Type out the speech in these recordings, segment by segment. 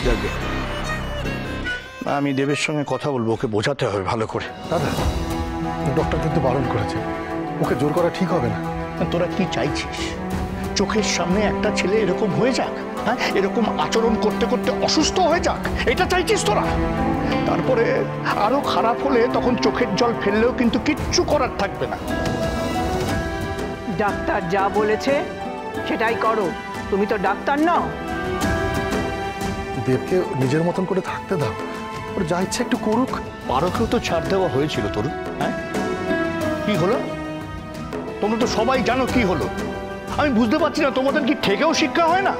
যাকে আমি দেবের সঙ্গে কথা বলবো, ওকে বোঝাতে হবে ভালো করে। দাদা, ডক্টর কিন্তু বারণ করেছে, ওকে জোর করা ঠিক হবে না। তোরা কি চাইছিস? চোখের সামনে একটা ছেলে এরকম হয়ে যাক, হ্যাঁ, এরকম আচরণ করতে করতে অসুস্থ হয়ে যাক, এটা চাইছিস তোরা? তারপরে আরো খারাপ হলে তখন চোখের জল ফেললেও কিন্তু কিচ্ছু করার থাকবে না। ডাক্তার যা বলেছে সেটাই করো, তুমি তো ডাক্তার নও। দেবকে নিজের মতন করে থাকতে দাও, ওর যা ইচ্ছে একটু করুক। পারকেও তো ছাড় দেওয়া হয়েছিল তোর, হ্যাঁ? কি হলো? তোমরা তো সবাই জানো কি হলো। আমি বুঝতে পারছি না, তোমাদের কি ঠেকেও শিক্ষা হয় না?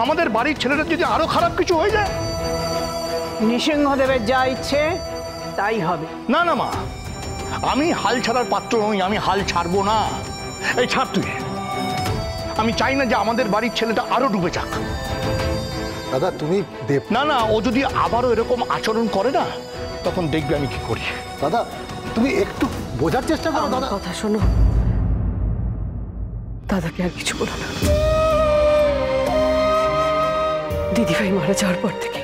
আমাদের বাড়ির ছেলেটা যদি আরো খারাপ কিছু হয়ে যায়। নৃসিংহদেবের যা ইচ্ছে তাই হবে। না না মা, আমি হাল ছাড়ার পাত্র নই, আমি হাল ছাড়বো না। এই ছাড় তুই। আমি চাই না যে আমাদের বাড়ির ছেলেটা আরো ডুবে যাক। দাদা তুমি দেব। না না, ও যদি আবারও এরকম আচরণ করে না, তখন দেখবে আমি কি করি। দাদা তুমি একটু বোঝার চেষ্টা করো। দাদা কথা শোনো, দাদাকে আর কিছু বলো না। দিদিভাই মারা যাওয়ার পর থেকে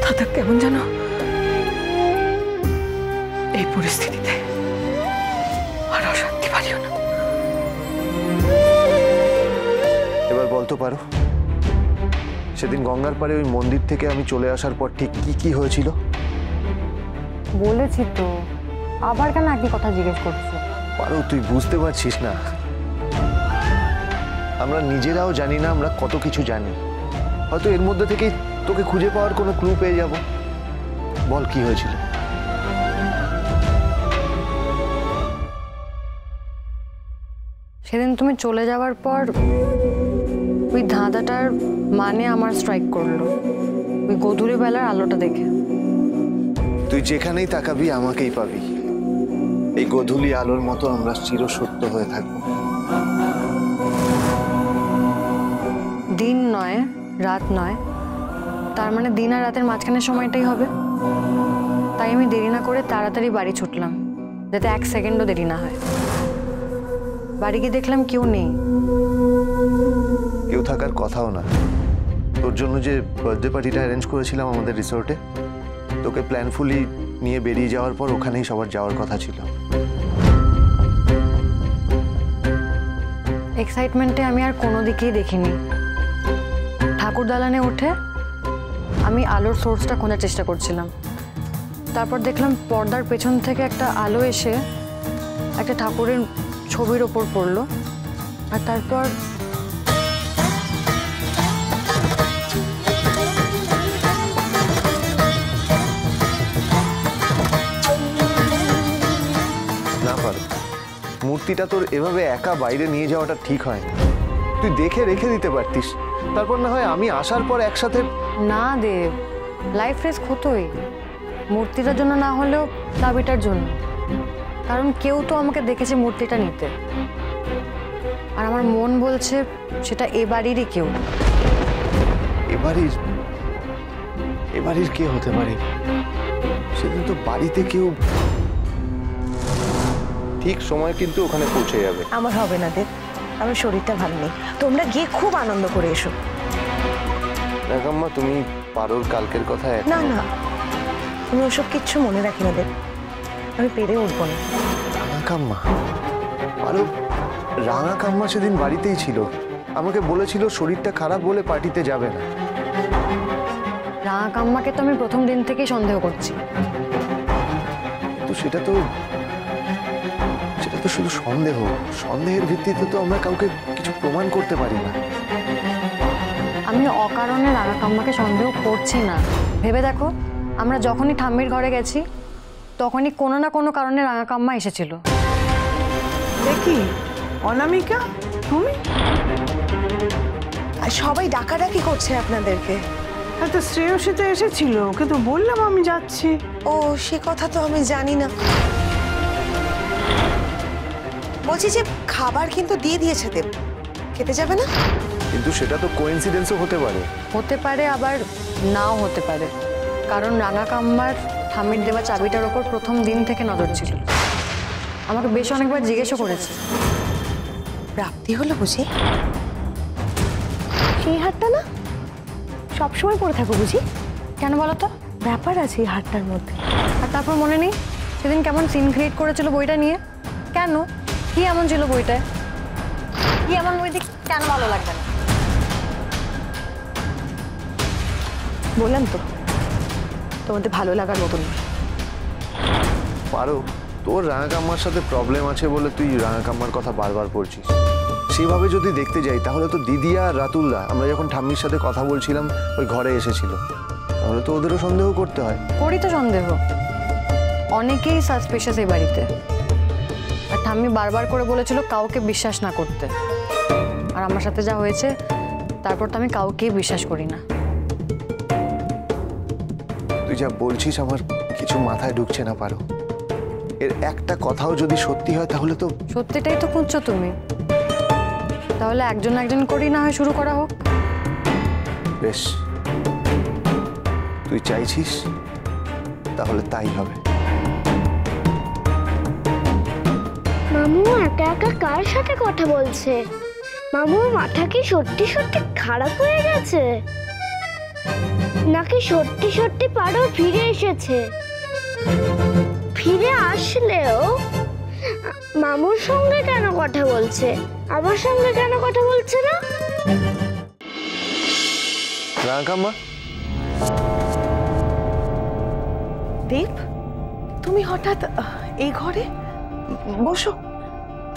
দাদা কেমন জানো এই পরিস্থিতিতে আর অশান্তি পালিও না। এবার বলতে পারো, সেদিন গঙ্গার পাড়ে ওই মন্দির থেকে আমি চলে আসার পর ঠিক কি কি হয়েছিল? বলেছি তো, আবার কেন একই কথা জিজ্ঞেস করছো? পারো, তুই বুঝতে পারছিস না? আমরা নিজেরাও জানি না আমরা কত কিছু জানি। হয়তো এর মধ্যে থেকেই তোকে খুঁজে পাওয়ার কোনো ক্লু পেয়ে যাব। বল কি হয়েছিল? সেদিন তুমি চলে যাওয়ার পর ওই ধাঁধাটার মানে আমার স্ট্রাইক করলো, ওই গোধূলি বেলার আলোটা দেখে। তুই যেখানেই তাকাবি আমাকেই পাবি। এই গোধূলি আলোর মতো আমরা চিরসত্য হয়ে থাকবো। দিন নয়, রাত নয়, তার মানে দিন আর রাতের মাঝখানের সময়টাই হবে। তাই আমি দেরি না করে তাড়াতাড়ি বাড়ি ছুটলাম, যাতে এক সেকেন্ডও দেরি না হয়। বাড়ি গিয়ে দেখলাম কেউ নেই। কেউ থাকার কথাও না। তোর জন্য যে বার্থডে পার্টিটা অ্যারেঞ্জ করেছিলাম আমাদের রিসোর্টে, তোকে প্ল্যানফুলি নিয়ে বেরিয়ে যাওয়ার পর ওখানেই সবার যাওয়ার কথা ছিল। এক্সাইটমেন্টে আমি আর কোনো দিকেই দেখিনি। ঠাকুর দালানে উঠে আমি আলোর সোর্সটা খোঁজার চেষ্টা করছিলাম। তারপর দেখলাম পর্দার পেছন থেকে একটা আলো এসে একটা ঠাকুরের ছবির ওপর পড়লো। আর তারপর না পারো, মূর্তিটা তোর এভাবে একা বাইরে নিয়ে যাওয়াটা ঠিক হয় না। তুই দেখে রেখে দিতে পারতিস, তারপর না হয় আমি আসার পর একসাথে। না দেব, লাইফ রিস্ক হতোই, মূর্তিটার জন্য না হলেও চাবিটার জন্য। কারণ কেউ তো আমাকে দেখেছে মূর্তিটা নিতে, আর আমার মন বলছে সেটা এ বাড়িরই কেউ। এবাড়ির কে হতে পারে? সেদিন তো বাড়িতে কেউ। ঠিক সময় কিন্তু ওখানে পৌঁছে যাবে। আমার হবে না দেব, আমার শরীরটা ভালো নেই। তোমরা গিয়ে খুব আনন্দ করে এসো। রাগাম্মা, তুমি পারোর কালকের কথা। না না, তুমি ওসব কিচ্ছু মনে রাখি না দেব, আমি পেরে উঠবো না। রাঙাকাম্মা, পারো, রাঙাকাম্মা সেদিন বাড়িতেই ছিল। আমাকে বলেছিল শরীরটা খারাপ বলে পার্টিতে যাবে না। রাঙাকাম্মাকে তো আমি প্রথম দিন থেকেই সন্দেহ করছি। তো সেটা তো শুধু সন্দেহ। সন্দেহের ভিত্তিতে তো আমরা কাউকে কিছু প্রমাণ করতে পারি না। আমি অকারণে রাঙাকাম্মাকে সন্দেহ করছি না। ভেবে দেখো, আমরা যখনই ঠাম্মির ঘরে গেছি তখনই কোনো না কোনো কারণে রাঙাকাম্মা এসেছিল। দেখি অনামিকা, তুমি? আর সবাই ডাকাডাকি করছে আপনাদেরকে। হয়তো শ্রেয়সী তো এসেছিল, ওকে তো বললাম আমি যাচ্ছি। ও, সে কথা তো আমি জানি না। বলছি যে খাবার কিন্তু দিয়ে দিয়েছে দেব, খেতে যাবে না? কিন্তু সেটা তো কোইন্সিডেন্সও হতে পারে। হতে পারে, আবার নাও হতে পারে। কারণ রাঙাকাম্মার ঠাম্মির দেওয়া চাবিটার ওপর প্রথম দিন থেকে নজর ছিল। আমাকে বেশ অনেকবার জিজ্ঞেসও করেছে। প্রাপ্তি হলো বুঝি? সেই হাতটা না, সবসময় পরে থাকো বুঝি? কেন বলো তো? ব্যাপার আছে এই হারটার মধ্যে। আর তারপর মনে নেই সেদিন কেমন সিন ক্রিয়েট করেছিল বইটা নিয়ে? কেন? কি এমন ছিল বইটায়? কি এমন বই দেখে কেন ভালো লাগবে না? বললাম তো তোমাদের ভালো লাগার মতন না। পারো, তোর রাঙা কাম্মার সাথে প্রবলেম আছে বলে তুই রাঙা কাম্মার কথা বারবার পড়ছিস। সেভাবে যদি দেখতে যাই তাহলে তো দিদি আর রাতুলদা আমরা যখন ঠাম্মির সাথে কথা বলছিলাম ওই ঘরে এসেছিল, তাহলে তো ওদেরও সন্দেহ করতে হয়। করি তো সন্দেহ, অনেকেই সাসপিশিয়াস এই বাড়িতে। আর ঠাম্মি বারবার করে বলেছিল কাউকে বিশ্বাস না করতে। আর আমার সাথে যা হয়েছে তারপর তো আমি কাউকেই বিশ্বাস করি না। তুই যা বলছিস আমার কিছু মাথায় ঢুকছে না পারো। এর একটা কথাও যদি সত্যি হয় তাহলে তো সত্যিটাই তো খুঁজছো তুমি। তাহলে একজন একজন করেই না হয় শুরু করা হোক। বেশ, তুই চাইছিস তাহলে তাই হবে। মামু একা একা কার সাথে কথা বলছে? মামুর মাথা কি সত্যি সত্যি খারাপ হয়ে গেছে, নাকি সত্যি সত্যি পারো ফিরে এসেছে? ফিরে আসলেও মামুর সঙ্গে কেন কথা বলছে, আমার সঙ্গে কেন কথা বলছে না? রাঙা কাম্মা, দীপ, তুমি হঠাৎ এই ঘরে? বসো।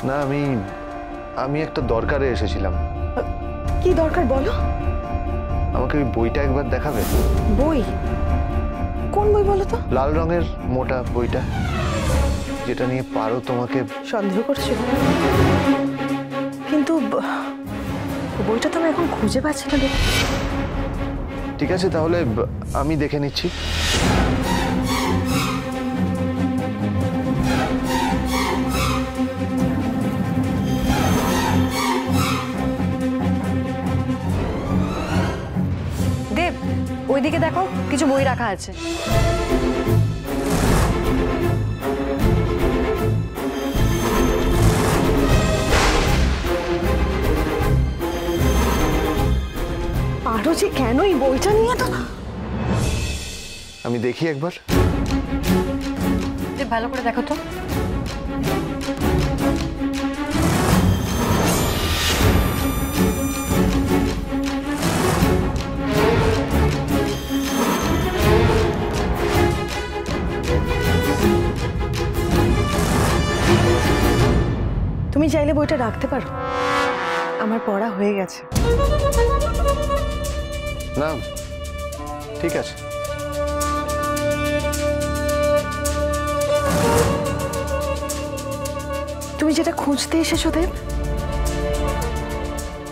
না আমি একটা দরকারে এসেছিলাম। কি দরকার বলো? আমাকে ওই বইটা একবার দেখাবে? বই? কোন বই বলো তো? লাল রঙের মোটা বইটা, যেটা নিয়ে পারো তোমাকে সন্দেহ করছো? কিন্তু বইটা তো আমি এখন খুঁজে পাচ্ছি না। ঠিক আছে, তাহলে আমি দেখে নিচ্ছি। দেব, ওইদিকে দেখো কিছু বই রাখা আছে। আরো যে কেন এই বইটা নিয়ে তো আমি দেখি একবার। দেব, ভালো করে দেখো তো। তুমি চাইলে বইটা রাখতে পারো, আমার পড়া হয়ে গেছে। না, ঠিক আছে। তুমি যেটা খুঁজতে এসেছো দেব,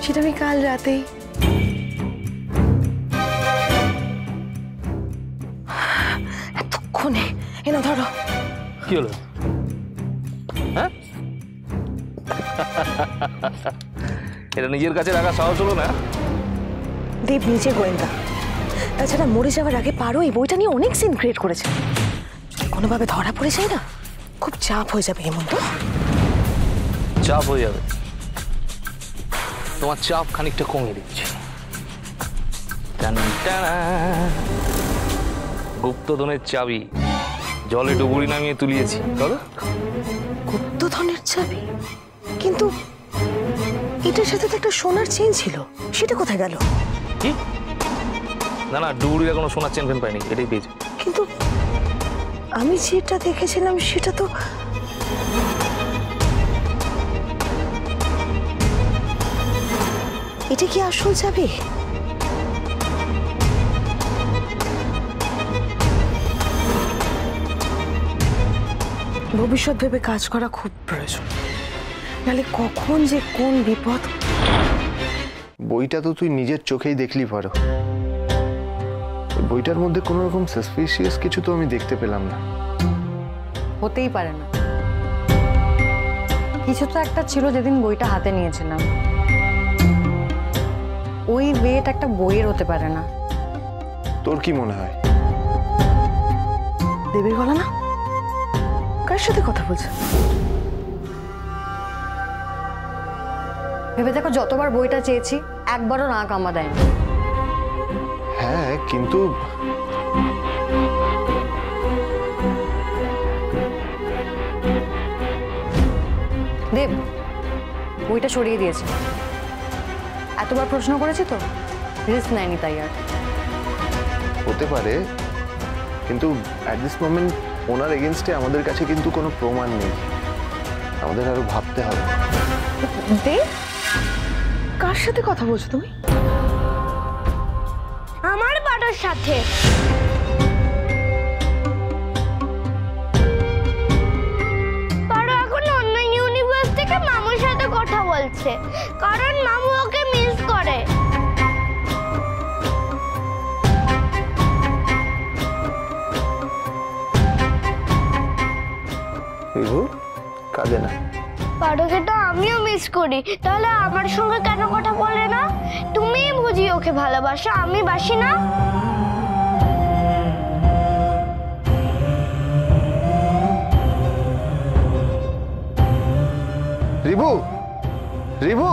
সেটা আমি কাল রাতেই এতক্ষণে এনে ধরো। কি হলো? হ্যাঁ, এটা নিজের কাছে রাখা সাহস হলো না? দেব নিজে গোয়েন্দা, তাছাড়া মরে যাওয়ার আগে পারো এই বইটা নিয়ে অনেক সিন ক্রিয়েট করেছে। যদি কোনোভাবে ধরা পড়ে যায় না, খুব চাপ হয়ে যাবে। হেমন্ত, চাপ হয়ে যাবে? তোমার চাপ খানিকটা কমিয়ে দিচ্ছি। গুপ্তধনের চাবি জলে ডুবুরি নামিয়ে তুলিয়েছি। চলো। গুপ্তধনের চাবি? কিন্তু এটার সাথে তো একটা সোনার চেন ছিল, সেটা কোথায় গেল? কি? না না, ডুবুরিরা কোনো সোনার চেন ফেন পাইনি, এটাই পেয়েছে। কিন্তু আমি যেটা দেখেছিলাম সেটা তো এটা কি আসল চাবি? ভবিষ্যৎ ভেবে কাজ করা খুব প্রয়োজন, নাহলে কখন যে কোন বিপদ। বইটা তো তুই নিজের চোখেই দেখলি পারো। বইটার মধ্যে কোনো রকম সাসপিশিয়াস কিছু তো আমি দেখতে পেলাম না। হতেই পারে না, কিছু তো একটা ছিল যেদিন বইটা হাতে নিয়েছিলাম। ওই ওয়েট একটা বইয়ের হতে পারে না। তোর কি মনে হয়? দেবীর গলা না? কার সাথে কথা বলছে? ভেবে দেখো, যতবার বইটা চেয়েছি একবারও না কামা দেয়নি। হ্যাঁ, কিন্তু দেব বইটা সরিয়ে দিয়েছে। এতবার প্রশ্ন করেছি তো, রিস্ক নেয়নি তাই আর। হতে পারে, কিন্তু অ্যাট দিস মোমেন্ট ওনার এগেনস্টে আমাদের কাছে কিন্তু কোনো প্রমাণ নেই। আমাদের আরো ভাবতে হবে। দেব, কার সাথে কথা বলছো তুমি? আমার বাড়ির সাথে। পারো এখন অন্য ইউনিভার্স থেকে মামুর সাথে কথা বলছে, কারণ মামু ওকে মিস করে। বিভু, কাঁদে না। পারোকে তো আমিও মিস করি, তাহলে আমার সঙ্গে কেন কথা বলে না? তুমি বুঝি ওকে ভালোবাসো, আমি বাসি না? Review, review.